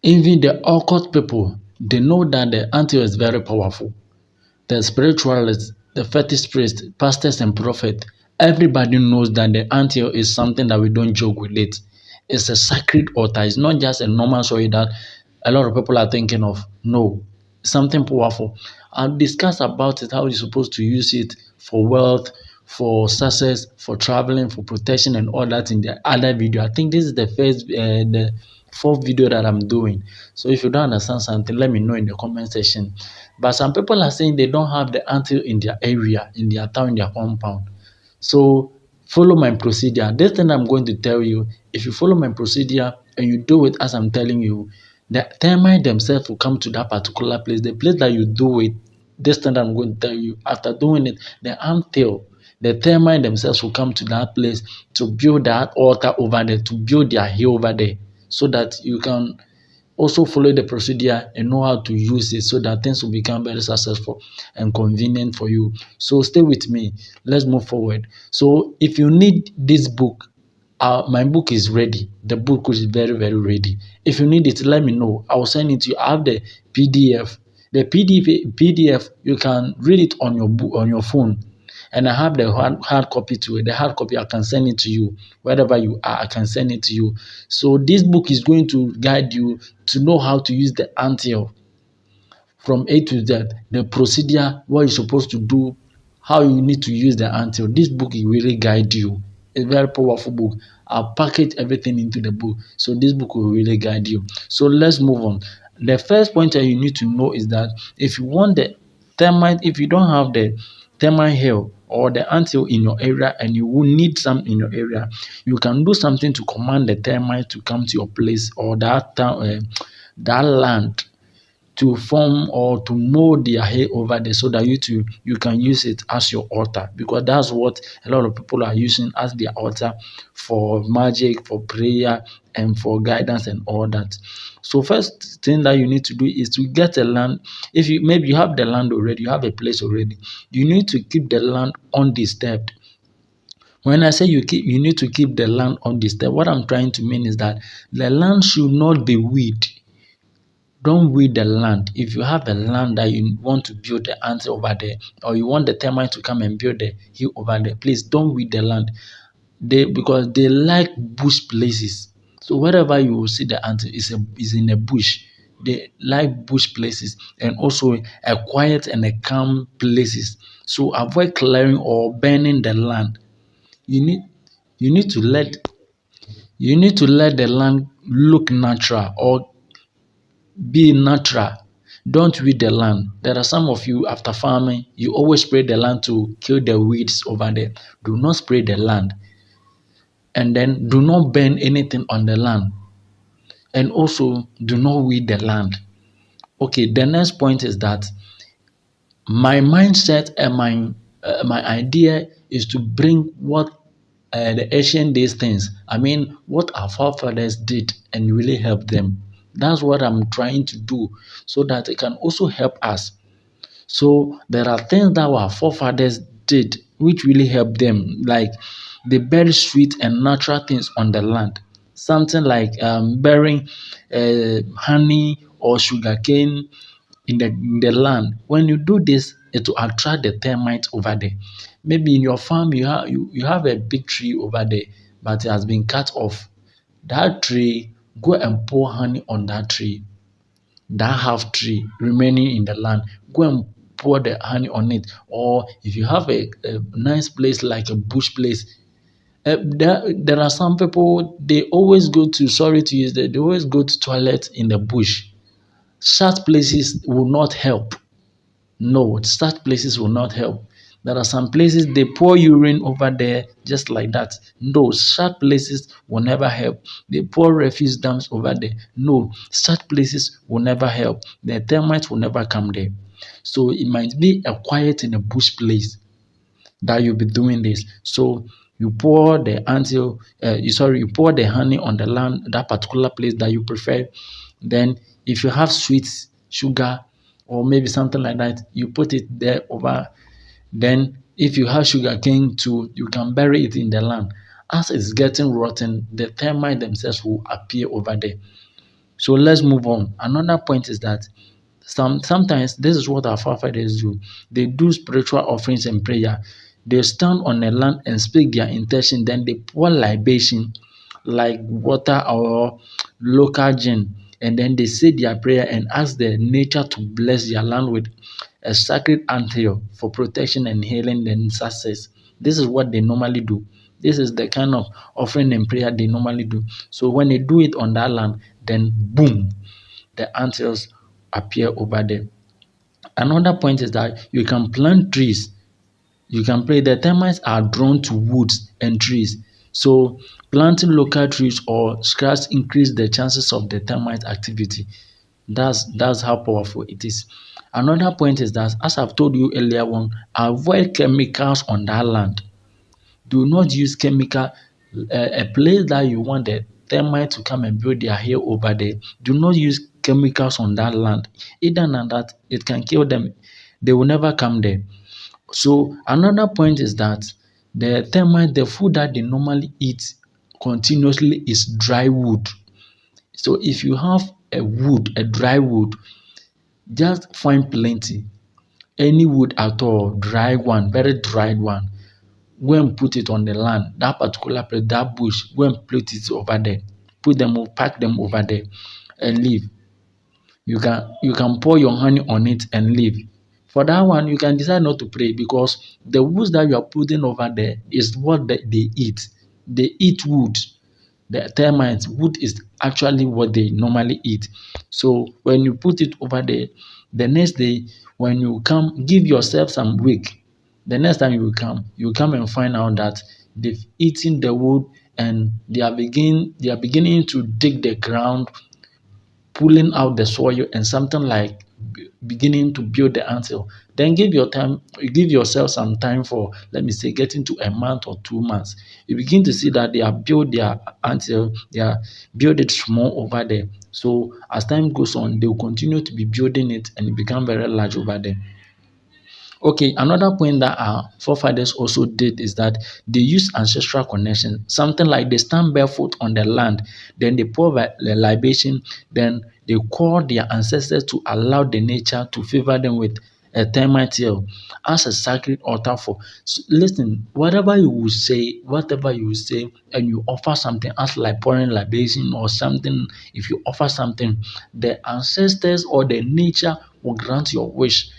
Even the occult people, they know that the anthill is very powerful. The spiritualists, the fetish priests, pastors and prophets, everybody knows that the anthill is something that we don't joke with it. It's a sacred altar. It's not just a normal soil that a lot of people are thinking of. No, something powerful. I've discussed about it, how you're supposed to use it for wealth, for success, for traveling, for protection, and all that in the other video. I think this is the fourth video that I'm doing. So if you don't understand something, let me know in the comment section. But some people are saying they don't have the anthill in their area, in their town, in their compound. So follow my procedure. This thing I'm going to tell you, if you follow my procedure and you do it as I'm telling you, the termite themselves will come to that particular place. The place that you do it, this thing that I'm going to tell you, after doing it, the anthill, the termite themselves will come to that place to build that altar over there, to build their hill over there, so that you can also follow the procedure and know how to use it so that things will become very successful and convenient for you. So stay with me. Let's move forward. So if you need this book, my book is ready. The book is very, very ready. If you need it, let me know. I will send it to you. I have the PDF. The PDF, you can read it on your book, on your phone. And I have the hard copy to it. The hard copy, I can send it to you. Wherever you are, I can send it to you. So this book is going to guide you to know how to use the anthill from A to Z, the procedure, what you're supposed to do, how you need to use the anthill. This book will really guide you. It's a very powerful book. I'll package everything into the book. So this book will really guide you. So let's move on. The first point that you need to know is that if you want the termite, if you don't have the termite hill or the anthill in your area and you will need some in your area, you can do something to command the termite to come to your place or that town, that land, to form or to mold their hair over there so that you can use it as your altar, because that's what a lot of people are using as their altar for magic, for prayer, and for guidance and all that. So first thing that you need to do is to get a land. If you maybe you have the land already, you have a place already, you need to keep the land undisturbed. When I say you need to keep the land undisturbed, what I'm trying to mean is that the land should not be weed. Don't weed the land. If you have a land that you want to build the ant over there, or you want the termite to come and build the hill over there, please don't weed the land. Because they like bush places. So wherever you will see the ant is in a bush. They like bush places and also a quiet and a calm places. So avoid clearing or burning the land. You need to let the land look natural or be natural. Don't weed the land. There are some of you, after farming, you always spray the land to kill the weeds over there. Do not spray the land. And then do not burn anything on the land. And also do not weed the land. Okay, the next point is that my mindset and my idea is to bring what the ancient days things. I mean, what our forefathers did and really help them. That's what I'm trying to do so that it can also help us. So there are things that our forefathers did which really helped them, like they bury sweet and natural things on the land. Something like burying honey or sugarcane in the land. When you do this, it will attract the termites over there. Maybe in your farm you have a big tree over there, but it has been cut off. That tree, go and pour honey on that tree. That half tree remaining in the land, go and pour the honey on it. Or if you have a nice place like a bush place, there are some people, they always go to, sorry to use that, they always go to toilet in the bush. Such places will not help. No, such places will not help. There are some places they pour urine over there just like that. No, such places will never help. They pour refuse dumps over there. No, such places will never help. The termites will never come there. So it might be a quiet in a bush place that you'll be doing this. So you pour the you pour the honey on the land, that particular place that you prefer. Then if you have sweet sugar or maybe something like that, you put it there over. Then if you have sugar cane too, you can bury it in the land. As it's getting rotten, the termites themselves will appear over there. So let's move on. Another point is that sometimes this is what our forefathers do. They do spiritual offerings and prayer. They stand on a land and speak their intention. Then they pour libation like water or local gin. And then they say their prayer and ask the nature to bless their land with a sacred anthill for protection and healing and success. This is what they normally do. This is the kind of offering and prayer they normally do. So when they do it on that land, then boom, the anthills appear over there. Another point is that you can plant trees. You can pray. The termites are drawn to woods and trees. So planting local trees or shrubs increase the chances of the termite activity. That's how powerful it is. Another point is that, as I've told you earlier on, avoid chemicals on that land. Do not use chemical. A place that you want the termite to come and build their hair over there, do not use chemicals on that land. Either than that, it can kill them. They will never come there. So another point is that the termite, the food that they normally eat continuously is dry wood. So if you have a dry wood, just find plenty. Any wood at all, dry one, very dried one, go and put it on the land, that particular place, that bush, go and put it over there. Pack them over there and leave. You can pour your honey on it and leave. For that one, you can decide not to pray because the woods that you are putting over there is what they eat. They eat wood. The termites, wood is actually what they normally eat. So when you put it over there, the next day when you come, give yourself some week. The next time you come and find out that they've eaten the wood and they are beginning to dig the ground, pulling out the soil and something like beginning to build the anthill. Then give yourself some time for, let me say, getting to a month or 2 months. You begin to see that they have built their anthill, they are build it small over there. So as time goes on, they will continue to be building it and it become very large over there. Okay, another point that our forefathers also did is that they use ancestral connection, something like they stand barefoot on the land, then they pour the libation, then they call their ancestors to allow the nature to favor them with a termite hill as a sacred altar for. So listen, whatever you will say, and you offer something as like pouring libation or something, if you offer something, the ancestors or the nature will grant your wish.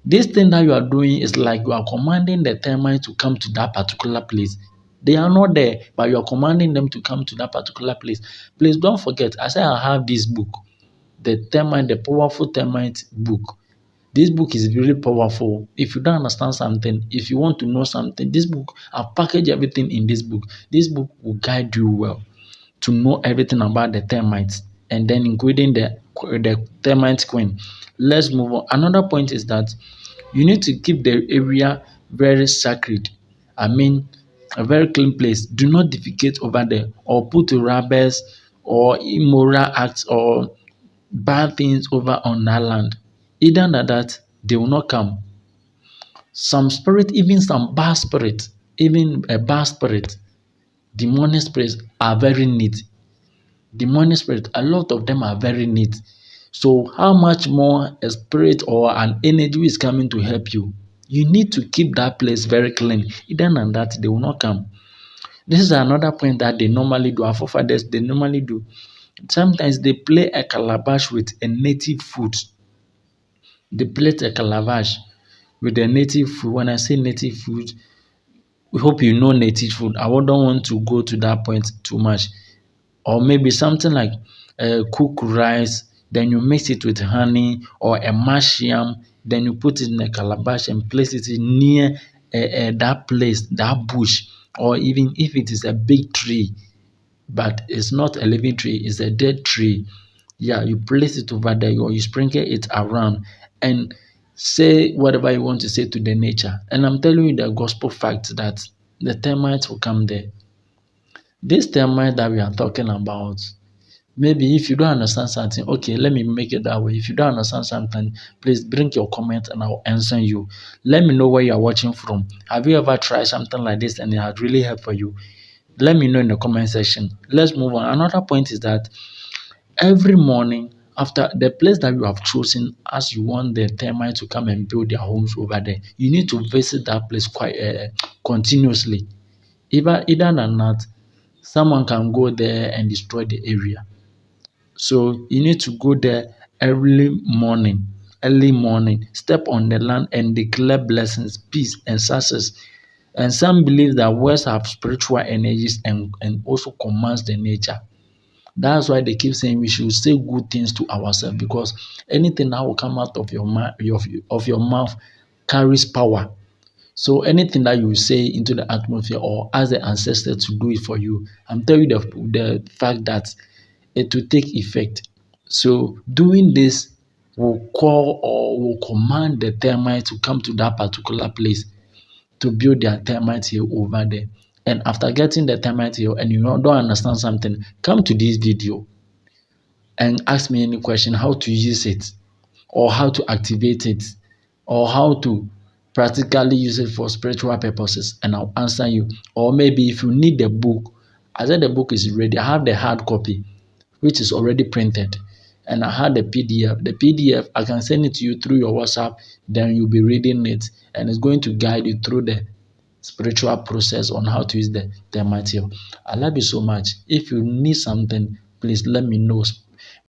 This thing that you are doing is like you are commanding the termite to come to that particular place. They are not there, but you are commanding them to come to that particular place. Please don't forget, I said I have this book, the powerful termite book. This book is really powerful. If you don't understand something, if you want to know something, this book, I've packaged everything in this book. This book will guide you well to know everything about the termites and then including the termite queen. Let's move on. Another point is that you need to keep the area very sacred. I mean, a very clean place. Do not defecate over there or put rubbers or immoral acts or bad things over on that land. Either that they will not come. Some spirit, even some bad spirit, even a bad spirit, demonic spirits are very neat. Demonic spirits, a lot of them are very neat. So how much more a spirit or an energy is coming to help you? You need to keep that place very clean. Either than that, they will not come. This is another point that they normally do. Our forefathers, they normally do. Sometimes they play a calabash with a native food. They play a calabash with a native food. When I say native food, we hope you know native food. I don't want to go to that point too much. Or maybe something like cooked rice, then you mix it with honey or a mashed yam, then you put it in a calabash and place it near that place, that bush, or even if it is a big tree, but it's not a living tree, it's a dead tree. Yeah, you place it over there or you sprinkle it around and say whatever you want to say to the nature. And I'm telling you the gospel fact that the termites will come there. This termite that we are talking about, maybe if you don't understand something, okay, let me make it that way. If you don't understand something, please bring your comment and I'll answer you. Let me know where you are watching from. Have you ever tried something like this and it has really helped for you? Let me know in the comment section. Let's move on. Another point is that Every morning, after the place that you have chosen as you want the termites to come and build their homes over there, you need to visit that place quite continuously. Either than that, someone can go there and destroy the area. So you need to go there early morning, step on the land and declare blessings, peace, and success. And some believe that words have spiritual energies and also commands the nature. That's why they keep saying we should say good things to ourselves, because anything that will come out of of your mouth carries power. So anything that you say into the atmosphere or ask the ancestors to do it for you, I'm telling you the fact that it will take effect. So doing this will call or will command the termite to come to that particular place to build their termite hill over there. And after getting the termite hill and you don't understand something, come to this video and ask me any question how to use it or how to activate it or how to practically use it for spiritual purposes, and I'll answer you. Or maybe if you need the book, I said the book is ready. I have the hard copy which is already printed, and I had the PDF. The PDF I can send it to you through your WhatsApp, then you'll be reading it and it's going to guide you through the spiritual process on how to use the material. I love you so much. If you need something, please let me know.